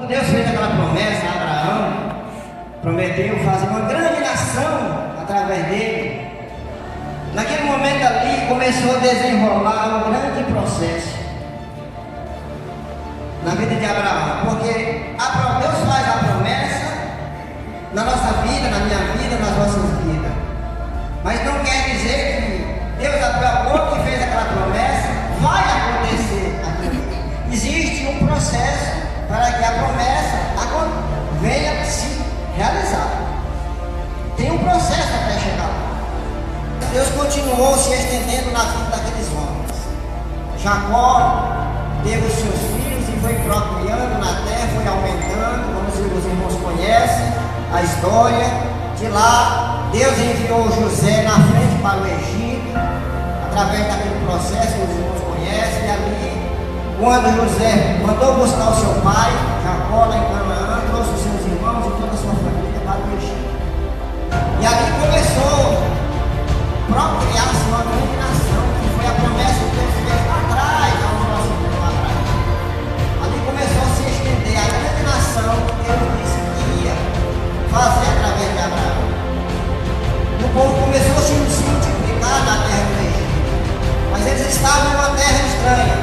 Deus fez aquela promessa a Abraão, prometeu fazer uma grande nação através dele. Naquele momento ali começou a desenrolar um grande processo na vida de Abraão, porque Deus faz a promessa na nossa vida, na minha vida, nas nossas vidas, mas não quer dizer que Deus acabou que fez aquela promessa, vai acontecer aquilo. Existe um processo para que a promessa venha se realizar. Tem um processo até chegar lá. Deus continuou se estendendo na vida daqueles homens. Jacó teve os seus filhos e foi procriando na terra, foi aumentando, como os irmãos conhecem a história. De lá, Deus enviou José na frente para o Egito, através daquele processo que os irmãos conhecem. E ali, quando José mandou buscar o seu pai, Jacó, lá em Canaã, trouxe os seus irmãos e toda a sua família para o Egito. E ali começou a procriar-se uma grande nação, que foi a promessa que Deus fez lá atrás, há um nosso tempo atrás. Ali começou a se estender a grande nação que Deus disse que ia fazer através de Abraão. E o povo começou a se multiplicar na terra do Egito, mas eles estavam em uma terra estranha.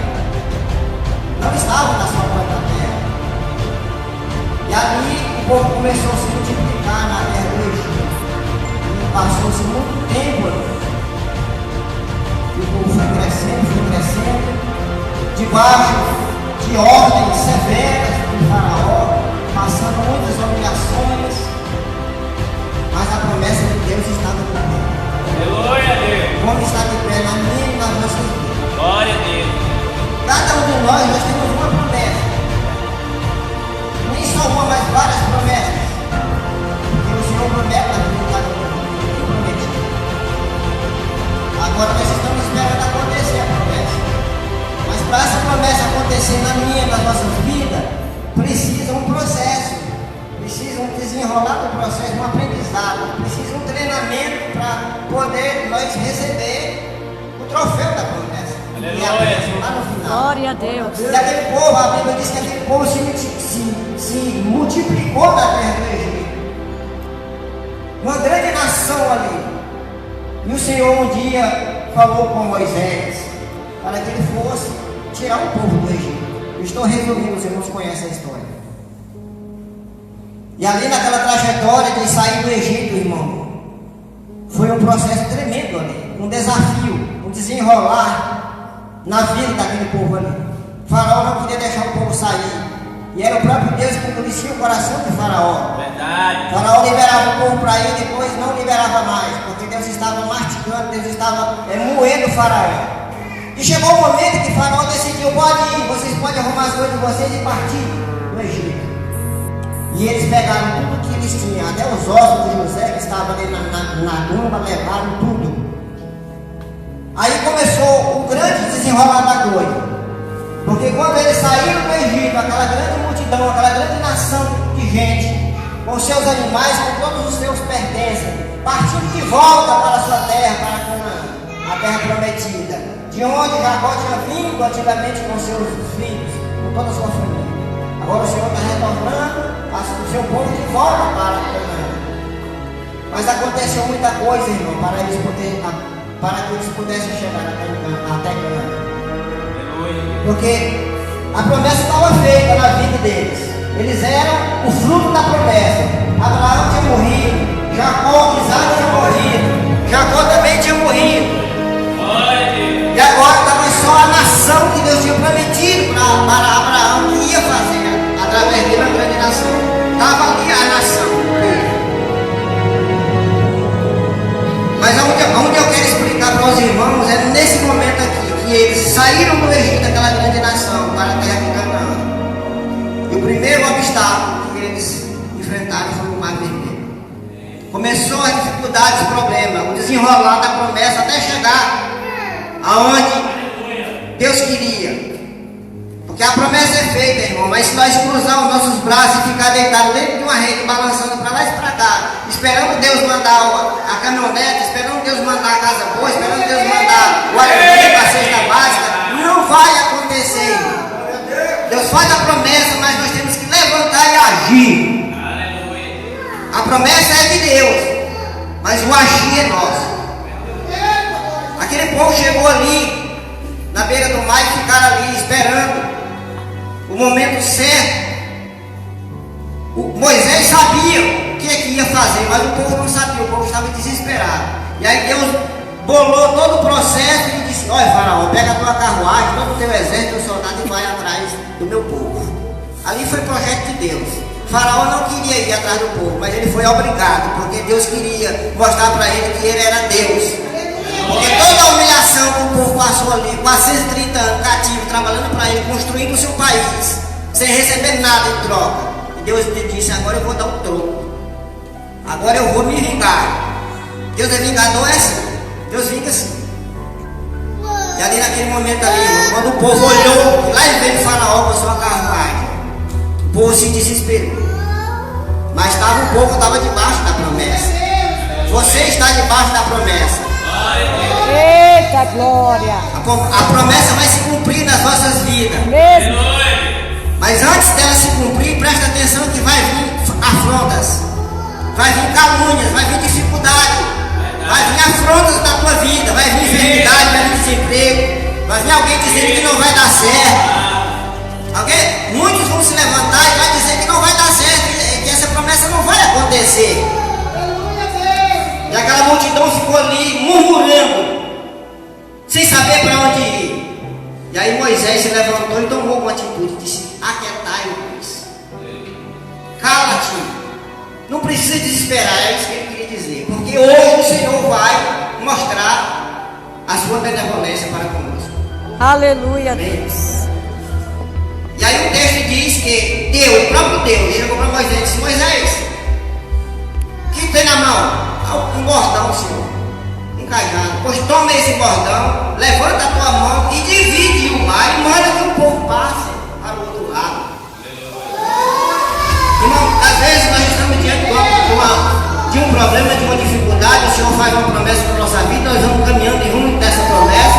Não estavam na sua própria terra. E ali o povo começou a se multiplicar na terra do Egito. E passou-se muito tempo ali. E o povo foi crescendo, debaixo de ordens severas do faraó, passando muitas humilhações. Mas a promessa de Deus estava de pé. Glória a Deus. Como está de pé na minha e nas nossas vidas. Glória a Deus. Cada um de nós temos uma promessa. Nem só uma, mas várias promessas. Porque o Senhor promete a vida de cada um. Prometido. Agora nós estamos esperando acontecer a promessa. Mas para essa promessa acontecer na minha e nas nossas vidas, precisa um processo. Precisa um desenrolar do processo, um aprendizado. Precisa um treinamento para poder nós receber o troféu da promessa. Aleluia. Lá no final. Glória a Deus. E aquele povo, a Bíblia diz que aquele povo se multiplicou na terra do Egito. Uma grande nação ali. E o Senhor um dia falou com Moisés para que ele fosse tirar o povo do Egito. Eu estou resumindo, os irmãos conhecem a história. E ali naquela trajetória de sair do Egito, irmão, foi um processo tremendo ali. Um desafio, um desenrolar na vida daquele povo ali. O faraó não podia deixar o povo sair. E era o próprio Deus que endurecia o coração de Faraó. Verdade. O faraó liberava o povo para ir, depois não liberava mais, porque Deus estava mastigando, Deus estava moendo o faraó. E chegou o momento que Faraó decidiu: pode ir, vocês podem arrumar as coisas de vocês e partir do Egito. E eles pegaram tudo que eles tinham, até os ossos de José que estavam ali na tumba, levaram tudo. Aí começou o grande desenrolar da coisa. Porque quando eles saíram do Egito, aquela grande multidão, aquela grande nação de gente, com seus animais, com todos os seus pertences, partindo de volta para a sua terra, para Canaã, a terra prometida, de onde Jacó tinha vindo antigamente com seus filhos, com toda a sua família. Agora o Senhor está retornando o seu povo de volta para Canaã. Mas aconteceu muita coisa, irmão, para que eles pudessem chegar até Canaã. Porque a promessa estava feita na vida deles. Eles eram o fruto da promessa. Abraão tinha morrido, Jacó, Isaac tinha morrido, Jacó também tinha morrido. E agora estava só a nação que Deus tinha prometido para Abraão, que ia fazer através dele uma grande nação. Estava ali a nação. Mas onde eu quero explicar para os irmãos é nesse momento aqui, que eles saíram do Egito, aquela grande nação, para a terra de Canaã. E o primeiro obstáculo que eles enfrentaram foi o Mar Vermelho. Começou as dificuldades, o problema, o desenrolar da promessa até chegar aonde Deus queria. Porque a promessa é feita, irmão, mas se nós cruzar os nossos braços e ficar deitado dentro de uma rede, balançando para lá e para cá, esperando Deus mandar a caminhonete, esperando Deus mandar a casa boa, esperando Deus mandar o alimento, a cesta básica, não vai acontecer. Deus faz a promessa, mas nós temos que levantar promessa é de Deus, mas o agir é nosso. Aquele povo chegou ali, na beira do mar, e ficaram ali esperando o momento certo. Moisés sabia o que ia fazer, mas o povo não sabia, o povo estava desesperado. E aí Deus bolou todo o processo e disse: olha, Faraó, pega a tua carruagem, todo o teu exército, teu soldado, e vai atrás do meu povo. Ali foi projeto de Deus. Faraó não queria ir atrás do povo, mas ele foi obrigado, porque Deus queria mostrar para ele que ele era Deus. Porque toda a humilhação que o povo passou ali, 430 anos cativo, trabalhando para ele, construindo o seu país, sem receber nada em troca. E Deus lhe disse: agora eu vou dar um troco. Agora eu vou me vingar. Deus é vingador, é assim. Deus vinga assim. E ali naquele momento ali, irmão, quando o povo olhou, lá veio o Faraó com a sua carruagem, o povo se desesperou. Mas o povo estava debaixo da promessa. Você está debaixo da promessa. Eita glória! A promessa vai se cumprir nas nossas vidas. Mesmo? Mas antes dela se cumprir, presta atenção que vai vir afrontas, vai vir calúnias, vai vir dificuldade, vai vir afrontas na tua vida, vai vir enfermidade, vai vir desemprego, vai vir alguém dizendo que não vai dar certo. Muitos vão se levantar e vai dizer que não vai dar certo, que essa promessa não vai acontecer. E aquela multidão ficou ali murmurando, sem saber para onde ir. E aí Moisés se levantou e tomou uma atitude e disse: aquietai-vos, cala-te, não precisa desesperar. É isso que ele queria dizer, porque hoje o Senhor vai mostrar a sua benevolência para conosco. Aleluia, Amém? Deus. E aí o texto diz que Deus, o próprio Deus, chegou para Moisés e disse: Moisés, o que tem na mão? Um bordão, Senhor, um cajado. Pois toma esse bordão, levanta a tua mão e divide o mar e manda que o povo passe para o outro lado. Irmão, às vezes nós estamos diante de um problema, de uma dificuldade. O Senhor faz uma promessa para a nossa vida, nós vamos caminhando em rumo dessa promessa,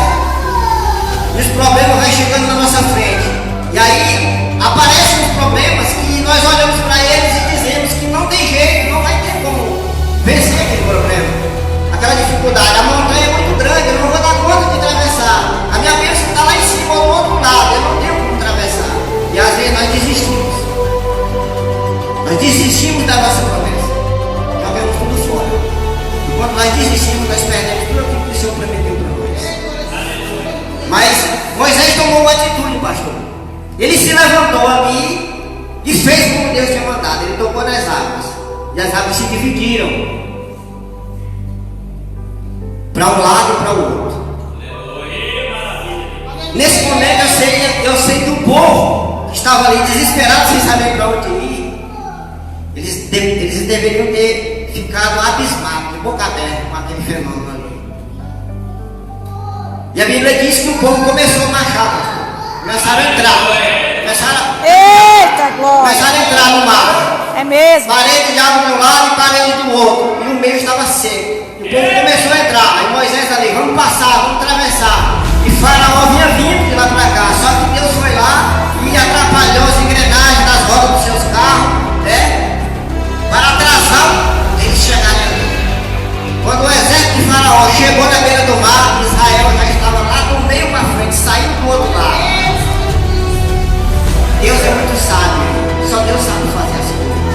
e os problemas vão chegando na nossa frente. E aí aparecem os problemas que nós olhamos para eles e dizemos que não tem jeito, não vai ter como vencer aquele problema, aquela dificuldade. A montanha é muito grande, eu não vou dar conta de atravessar. A minha bênção está lá em cima, do outro lado, eu não tenho como atravessar. E às vezes nós desistimos. Nós desistimos da nossa promessa. Jogamos tudo fora. E quando nós desistimos, nós perdemos tudo aquilo que o Senhor prometeu para nós. Mas Moisés tomou uma atitude, pastor. Ele se levantou ali e fez como Deus tinha mandado. Ele tocou nas águas. E as águas se dividiram para um lado e para o outro. Nesse momento eu sei que o povo que estava ali desesperado, sem saber para onde ir, eles deveriam ter ficado abismados, de boca aberta, com aquele fenômeno ali. E a Bíblia diz que o povo começou a marchar, começaram a entrar. Eita glória! Começaram a entrar no mar. É mesmo? Parede de água de um lado e parede do outro. E o meio estava seco. E o povo começou a entrar. Aí Moisés ali: vamos passar, vamos atravessar. E Faraó vinha vindo de lá para cá. Só que Deus foi lá e atrapalhou as engrenagens das rodas dos seus carros, para atrasar eles chegarem ali. Quando o exército de Faraó chegou na beira do mar, Israel já estava lá do meio para frente, saindo do outro lado. Deus é muito sábio, só Deus sabe fazer as coisas.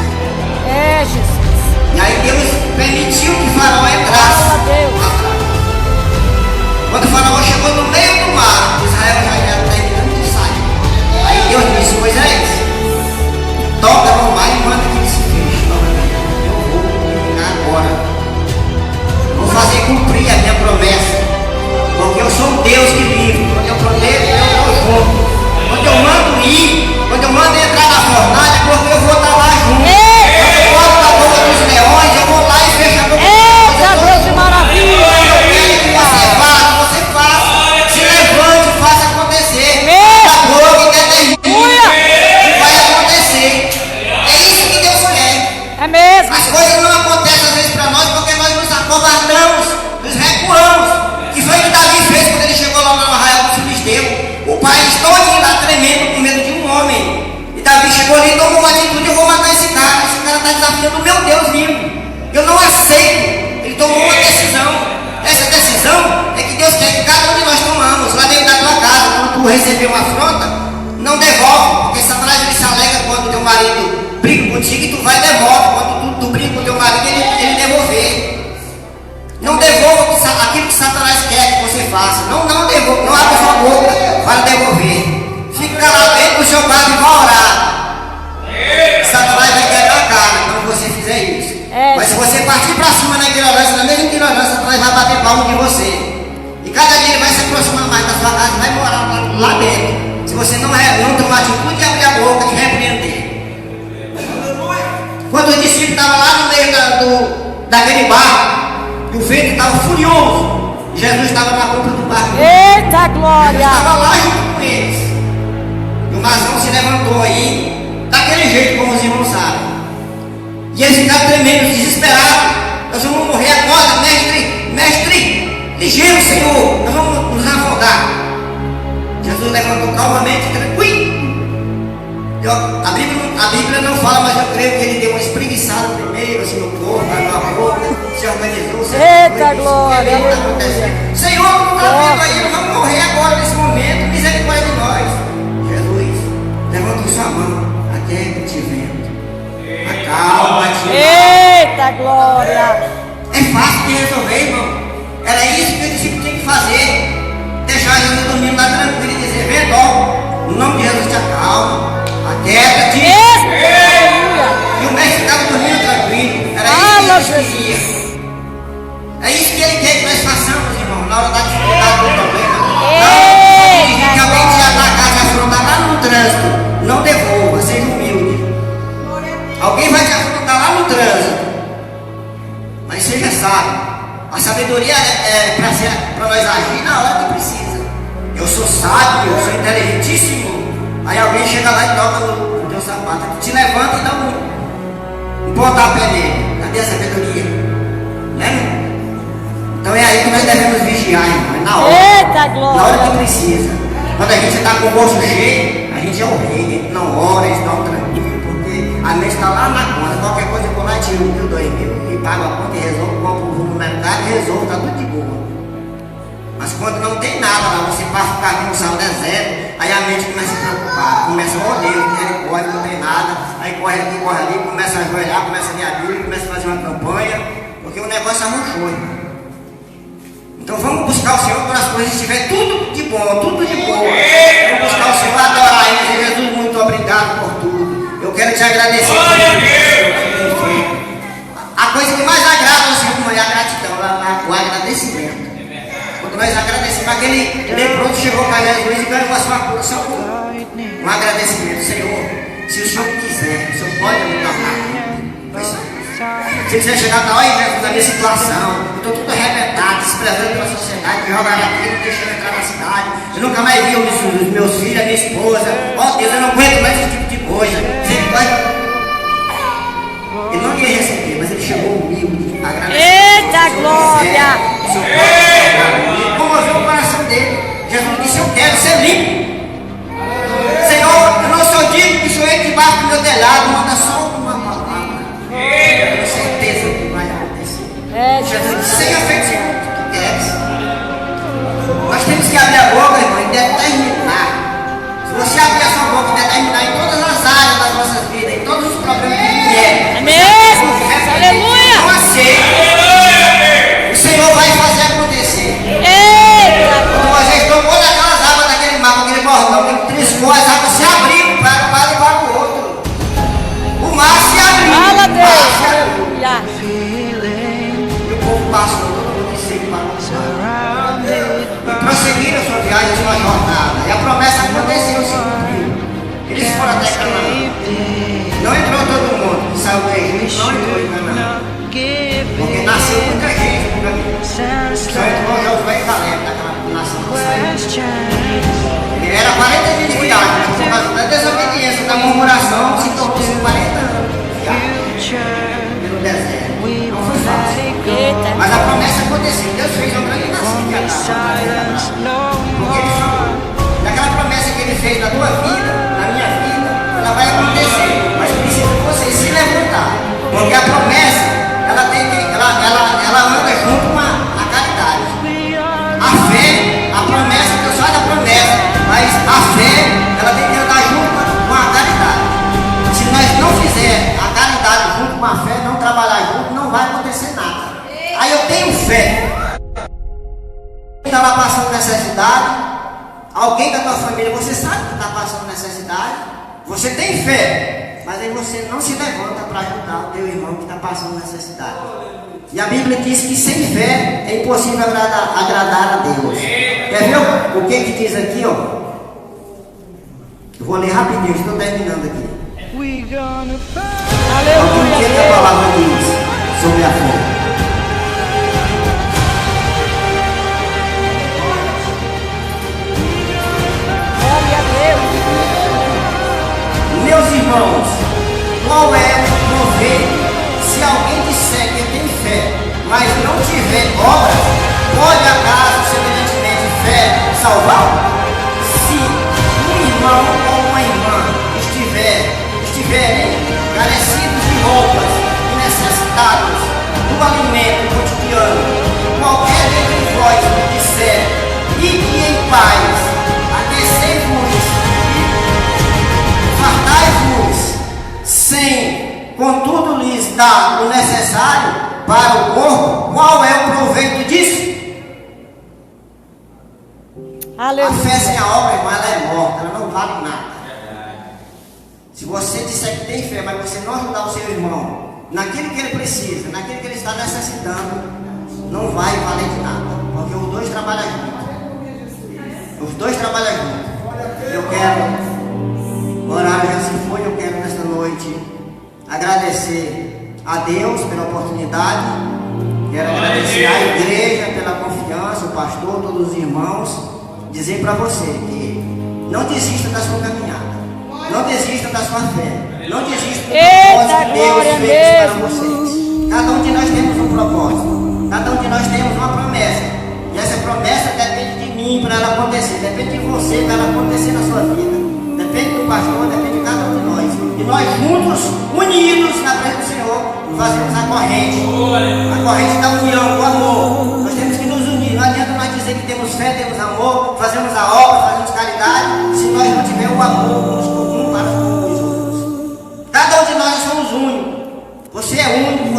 É, Jesus. E aí Deus permitiu que Faraó entrasse. Glória a Deus. Quando Faraó chegou no meio do mar, Israel já era terminando de sair. Aí Deus disse: Moisés, toca no mar e manda que ele se feche. Eu vou ficar agora. Vou fazer cumprir a minha promessa. Porque eu sou um Deus que vive. Quando eu prometo, eu estou junto. Quando eu mando ir, quando eu mando entrar na fornalha, porque eu vou estar lá junto. Quando eu boto na boca dos leões, eu vou lá e fecho a boca. Eita Deus de maravilha! Eu quero que você faça, se levante e faça acontecer. Amém. Da boca e determine Aleluia! que vai acontecer. É isso que Deus quer. É mesmo? As coisas não acontecem às vezes para nós porque nós nos acovardamos, nos recuamos. Que foi o que Davi fez quando ele chegou lá no arraial do Filisteu. O país todo lá tremendo com medo de um homem. E Davi chegou ali e tomou uma atitude: eu vou matar esse cara está desafiando o meu Deus vivo. Eu não aceito. Ele tomou uma decisão. Essa decisão é que Deus quer que cada um de nós tomamos. Lá dentro da tua casa, quando tu receber uma afronta, não devolve. Porque Satanás ele se alega quando teu marido briga contigo e tu vai e devolve. Quando tu briga com teu marido, ele devolver. Não devolva aquilo que Satanás quer que você faça. Não devolva. Não abra sua boca para devolver. Fica calado dentro do seu quarto e vai orar. Satanás vai quebrar a cara quando você fizer isso. Mas se você partir para cima na ignorância, na mesma ignorância, Satanás vai bater palmo de você. E cada dia ele vai se aproximar mais da sua casa e vai morar lá dentro. Se você não tomar atitude de abrir a boca, de repreender. Quando os discípulos estavam lá no meio daquele barco, e o vento estava furioso, Jesus estava na ponta do barco. Eita glória! Jesus estava lá junto com eles. E o marzão se levantou aí, daquele jeito como os irmãos sabem. E eles ficaram tremendo, desesperados. Nós vamos morrer agora, mestre, ligeiro, Senhor, nós vamos nos afogar. Jesus levantou calmamente, tranquilo. A Bíblia não fala, mas eu creio que ele deu uma espreguiçada primeiro, assim no corpo, na boca, se organizou. Eita glória! Senhor, não está vendo aí, nós vamos morrer agora nesse momento, misericórdia de nós. Jesus, levantou sua mão, até que te vendo. Acalma-te. Eita glória! É fácil de resolver, irmão. Era isso que o discípulo tinha que fazer. Deixar Jesus dormindo lá tranquilo e dizer: vem logo, no nome de Jesus te acalma, aquieta-te. E o mestre estava dormindo tranquilo. Era isso que ele queria. É isso que ele quer que nós façamos, irmão, na hora da dificuldade do problema. Não, que alguém te atacar, te afrontar lá no trânsito, não devolva, seja humilde. Alguém vai te afrontar lá no trânsito, mas seja sábio. A sabedoria é para nós agir na hora que precisa. Eu sou sábio, eu sou inteligentíssimo. Aí alguém chega lá e toca no teu sapato, te levanta e dá um pontapé nele. Cadê a sabedoria? Né? Então é aí que nós devemos vigiar, irmão. É na hora. Eita glória! Na hora que precisa. Quando a gente está com o bolso cheio, a gente é o rei, a gente não ora, a gente não tranquilo, porque a mente está lá na conta. Qualquer coisa eu vou lá, tiro 1.000, 2.000 e pago a conta e resolvo, compro o voluntariado e resolvo, está tudo de boa. Mas quando não tem nada lá, você passa o carrinho, o saldo é zero, aí a mente começa a se preocupar, começa a odeio, misericórdia, não tem nada, aí corre aqui, corre ali, começa a ajoelhar, começa a ler a Bíblia, começa a fazer uma campanha, porque o negócio arranjou, irmão. Então vamos buscar o Senhor quando as coisas estiverem tudo de bom, tudo de boa. Vamos buscar o Senhor, adorar Ele. Jesus, muito obrigado por tudo. Eu quero te agradecer por tudo. A coisa que mais agrada ao Senhor é a gratidão, o agradecimento. Quando nós agradecemos, aquele leproso chegou para Jesus e ganhou a sua cura, só por um agradecimento. Senhor, se o Senhor quiser, o Senhor pode me tornar. Se quiser chegar na hora da minha situação, eu estou tudo arrebentado, desprezando pela sociedade, me jogaram aqui, não deixando entrar na cidade. Eu nunca mais vi os meus filhos, a minha esposa. Ó Deus, eu não aguento mais esse tipo de coisa. Ele não queria receber, mas ele chegou humilde, agradecendo. Eita glória! Ele comoveu o coração dele. Jesus disse: eu quero ser limpo. Senhor, eu não sou digno que o Senhor entre debaixo do meu telhado, manda só uma palavra. Eu tenho certeza que vai acontecer. Jesus disse: seja feito segundo o que tu queres. Nós temos que abrir a boca, irmão, e determinar. Se você abrir a sua boca e determinar em todas as áreas das nossas vidas, em todos os problemas que vier, É mesmo? Aleluia! não aceita. O Senhor vai fazer acontecer. Eita Quando Moisés tomou daquelas águas daquele mar, aquele bordão, ele triscou, as águas se abriram para levar o outro. O mar se abriu. Fala O mar Deus! se abriu. Aleluia! E o povo passou, todo mundo seguiu para o mar. E prosseguiram a sua viagem, a sua jornada. E a promessa aconteceu, se cumpriu. Eles foram até Canaã. Não entrou todo mundo que saiu do Egito, não entrou em Canaã. Porque nasceu muita gente no caminho. Só entrou Josué e Caleb naquela nação que saiu. Ele era 40 dias de viagem, mas por causa da desobediência, da murmuração, se tornou 40 anos de viagem pelo deserto. Não foi fácil. Eita! Mas a promessa aconteceu. Deus fez uma grande nação de Canaã. Porque ele falou, daquela promessa que ele fez na tua vida, na minha vida, ela vai acontecer. Mas precisa você se levantar. Porque a promessa, ela tem uma fé, não trabalhar junto, não vai acontecer nada. Aí eu tenho fé. Está lá passando necessidade, alguém da tua família, você sabe que está passando necessidade, você tem fé, mas aí você não se levanta para ajudar o teu irmão que está passando necessidade. E a Bíblia diz que sem fé é impossível agradar a Deus. Quer ver o que diz aqui, ó? Eu vou ler rapidinho, estou terminando aqui. Aleluia, O que a Deus. palavra diz sobre a fé? Glória a Deus. Meus irmãos, qual é o proveito se alguém disser que tem fé, mas não tiver obras? Pode acaso semelhantemente fé salvar? Se um irmão ou uma irmã estiverem carecidos de roupas e necessitados do alimento cotidiano, qualquer dentre vós me disser, ide em paz, aquecei-vos e fartai-vos, sem, contudo, lhes dar o necessário para o corpo, qual é o proveito disso? A fé Aleluia. sem a obra, irmã, ela é morta, ela não vale nada. Se você disser que tem fé, mas você não ajudar o seu irmão naquilo que ele precisa, naquilo que ele está necessitando, não vai valer de nada, porque os dois trabalham juntos. Os dois trabalham juntos. Eu quero, o horário já se foi, eu quero nesta noite agradecer a Deus pela oportunidade, quero agradecer à igreja pela confiança, o pastor, todos os irmãos, dizer para você que não desista da sua caminhada. Não desista da sua fé. Não desista do propósito que Deus fez para vocês. Cada um de nós temos um propósito. Cada um de nós temos uma promessa. E essa promessa depende de mim para ela acontecer. Depende de você para ela acontecer na sua vida. Depende do pastor, depende de cada um de nós. E nós juntos, unidos na presença do Senhor, fazemos a corrente da união, do amor. Nós temos que nos unir. Não adianta nós dizer que temos fé, temos amor, fazemos a obra, fazemos caridade, se nós não tivermos o amor uns para os outros. Cada um de nós somos únicos. Você é único,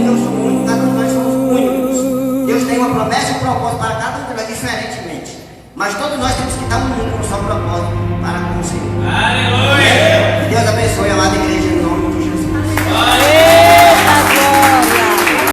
eu sou único, cada um de nós somos únicos. Deus tem uma promessa e um propósito para cada um de nós, diferentemente. Mas todos nós temos que estar unidos com o seu propósito para com o Senhor. Aleluia! Que Deus abençoe a amada igreja.